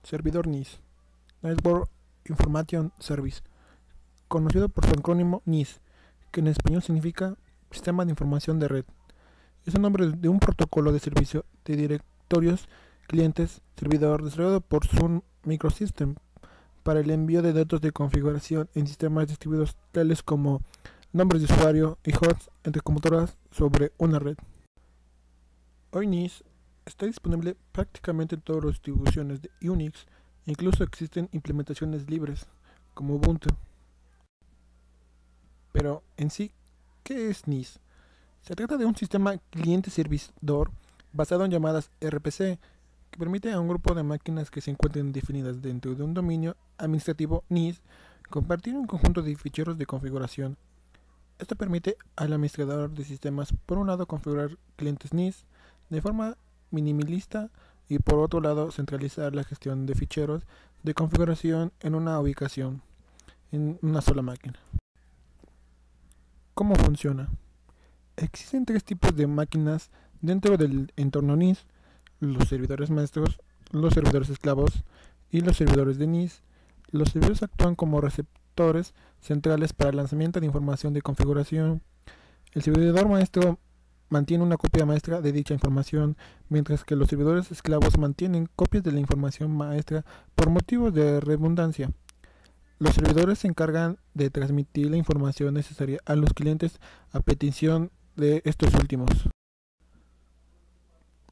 Servidor NIS, Network Information Service, conocido por su acrónimo NIS, que en español significa Sistema de Información de Red. Es el nombre de un protocolo de servicio de directorios clientes-servidor desarrollado por Sun Microsystems para el envío de datos de configuración en sistemas distribuidos tales como nombres de usuario y hosts entre computadoras sobre una red. Hoy NIS está disponible prácticamente en todas las distribuciones de Unix e incluso existen implementaciones libres como Ubuntu. Pero en sí, ¿qué es NIS? Se trata de un sistema cliente-servidor basado en llamadas RPC que permite a un grupo de máquinas que se encuentren definidas dentro de un dominio administrativo NIS compartir un conjunto de ficheros de configuración. Esto permite al administrador de sistemas, por un lado, configurar clientes NIS de forma minimalista y por otro lado centralizar la gestión de ficheros de configuración en una ubicación, en una sola máquina. ¿Cómo funciona? Existen tres tipos de máquinas dentro del entorno NIS: los servidores maestros, los servidores esclavos y los servidores de NIS. Los servidores actúan como receptores centrales para el lanzamiento de información de configuración. El servidor maestro mantiene una copia maestra de dicha información, mientras que los servidores esclavos mantienen copias de la información maestra por motivos de redundancia. Los servidores se encargan de transmitir la información necesaria a los clientes a petición de estos últimos.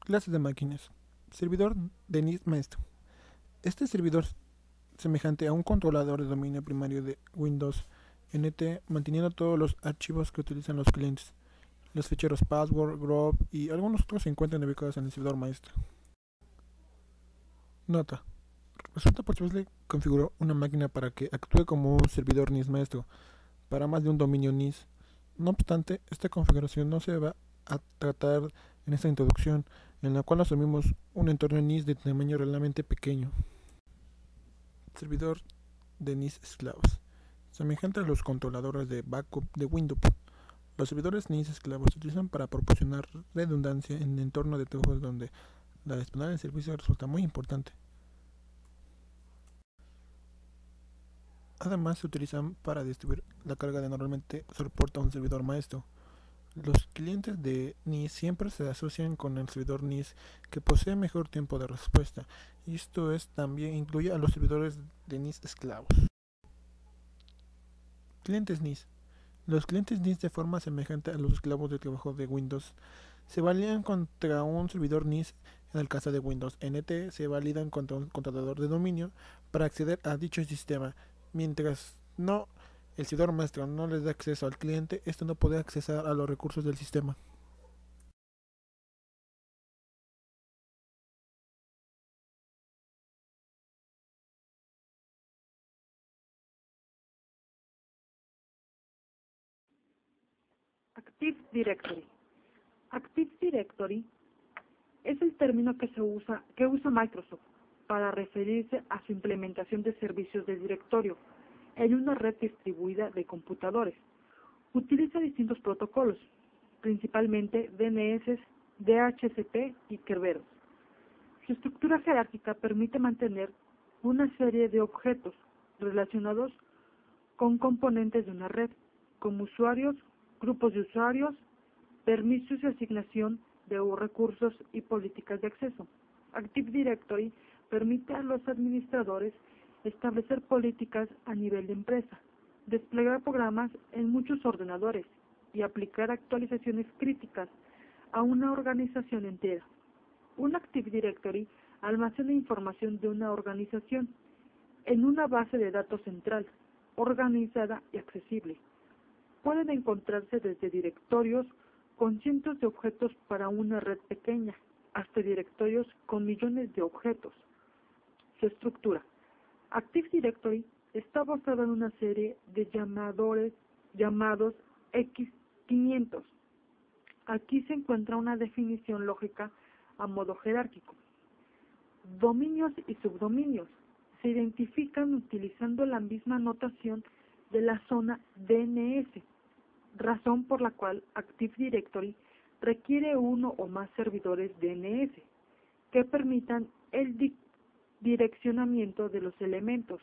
Clases de máquinas. Servidor de NIS maestro. Este servidor semejante a un controlador de dominio primario de Windows NT, manteniendo todos los archivos que utilizan los clientes. Los ficheros password, group y algunos otros se encuentran ubicados en el servidor maestro. Nota: resulta posible configurar una máquina para que actúe como un servidor NIS maestro para más de un dominio NIS. No obstante, esta configuración no se va a tratar en esta introducción, en la cual asumimos un entorno NIS de tamaño realmente pequeño. Servidor de NIS esclavos. Semejante a los controladores de backup de Windows, los servidores NIS esclavos se utilizan para proporcionar redundancia en entornos de trabajos donde la disponibilidad del servicio resulta muy importante. Además, se utilizan para distribuir la carga que normalmente soporta un servidor maestro. Los clientes de NIS siempre se asocian con el servidor NIS que posee mejor tiempo de respuesta, y esto también incluye a los servidores de NIS esclavos. Clientes NIS. Los clientes NIS, de forma semejante a los esclavos de trabajo de Windows, se validan contra un servidor NIS. En el caso de Windows NT, se validan contra un controlador de dominio para acceder a dicho sistema. Mientras el servidor maestro no les da acceso al cliente, este no puede acceder a los recursos del sistema. Active Directory. Active Directory es el término que usa Microsoft para referirse a su implementación de servicios de directorio en una red distribuida de computadores. Utiliza distintos protocolos, principalmente DNS, DHCP y Kerberos. Su estructura jerárquica permite mantener una serie de objetos relacionados con componentes de una red, como usuarios, grupos de usuarios, permisos y asignación de recursos y políticas de acceso. Active Directory permite a los administradores establecer políticas a nivel de empresa, desplegar programas en muchos ordenadores y aplicar actualizaciones críticas a una organización entera. Un Active Directory almacena información de una organización en una base de datos central, organizada y accesible. Pueden encontrarse desde directorios con cientos de objetos para una red pequeña, hasta directorios con millones de objetos. Su estructura. Active Directory está basada en una serie de llamados X500. Aquí se encuentra una definición lógica a modo jerárquico. Dominios y subdominios se identifican utilizando la misma notación de la zona DNS, razón por la cual Active Directory requiere uno o más servidores DNS que permitan el direccionamiento de los elementos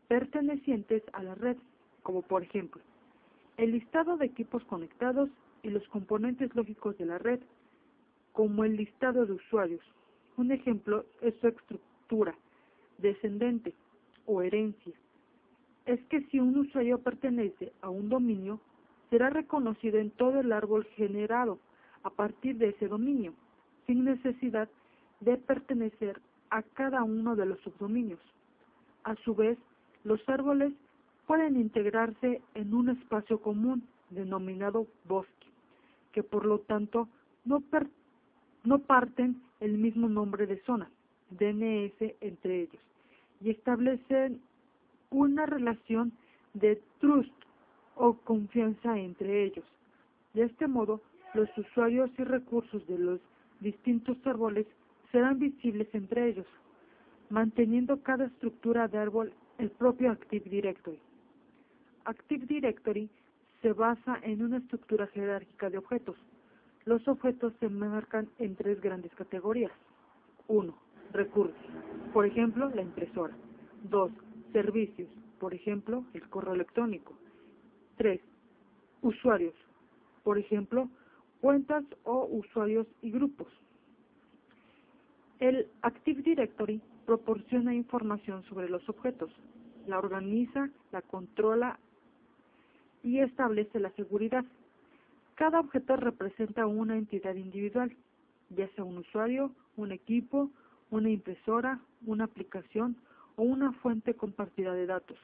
pertenecientes a la red, como por ejemplo, el listado de equipos conectados y los componentes lógicos de la red, como el listado de usuarios. Un ejemplo es su estructura descendente o herencia. Es que si un usuario pertenece a un dominio, será reconocido en todo el árbol generado a partir de ese dominio, sin necesidad de pertenecer a cada uno de los subdominios. A su vez, los árboles pueden integrarse en un espacio común denominado bosque, que por lo tanto no parten el mismo nombre de zona, DNS, entre ellos, y establecen una relación de trust o confianza entre ellos. De este modo, los usuarios y recursos de los distintos árboles serán visibles entre ellos, manteniendo cada estructura de árbol el propio Active Directory. Active Directory se basa en una estructura jerárquica de objetos. Los objetos se marcan en tres grandes categorías. 1. Recursos, por ejemplo, la impresora. 2. Servicios, por ejemplo, el correo electrónico. 3. Usuarios, por ejemplo, cuentas o usuarios y grupos. El Active Directory proporciona información sobre los objetos, la organiza, la controla y establece la seguridad. Cada objeto representa una entidad individual, ya sea un usuario, un equipo, una impresora, una aplicación o una fuente compartida de datos,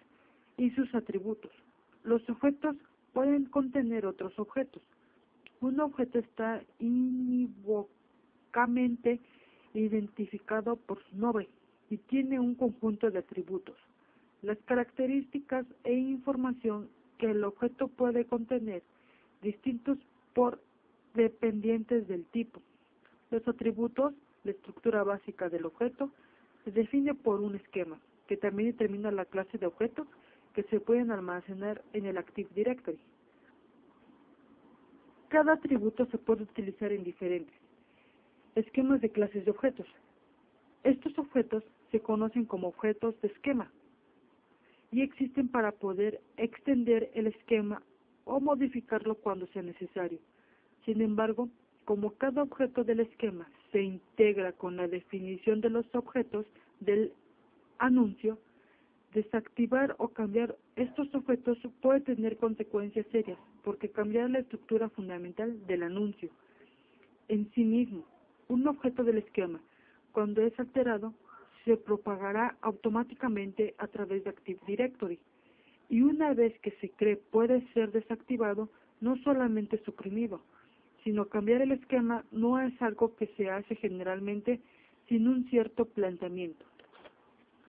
y sus atributos. Los objetos pueden contener otros objetos. Un objeto está inequívocamente identificado por su nombre y tiene un conjunto de atributos. Las características e información que el objeto puede contener distintos por dependientes del tipo. Los atributos, la estructura básica del objeto, se define por un esquema, que también determina la clase de objetos que se pueden almacenar en el Active Directory. Cada atributo se puede utilizar en diferentes esquemas de clases de objetos. Estos objetos se conocen como objetos de esquema y existen para poder extender el esquema o modificarlo cuando sea necesario. Sin embargo, como cada objeto del esquema se integra con la definición de los objetos del anuncio, desactivar o cambiar estos objetos puede tener consecuencias serias, porque cambiar la estructura fundamental del anuncio en sí mismo. Un objeto del esquema, cuando es alterado, se propagará automáticamente a través de Active Directory, y una vez que se cree puede ser desactivado, no solamente suprimido, sino cambiar el esquema no es algo que se hace generalmente sin un cierto planteamiento.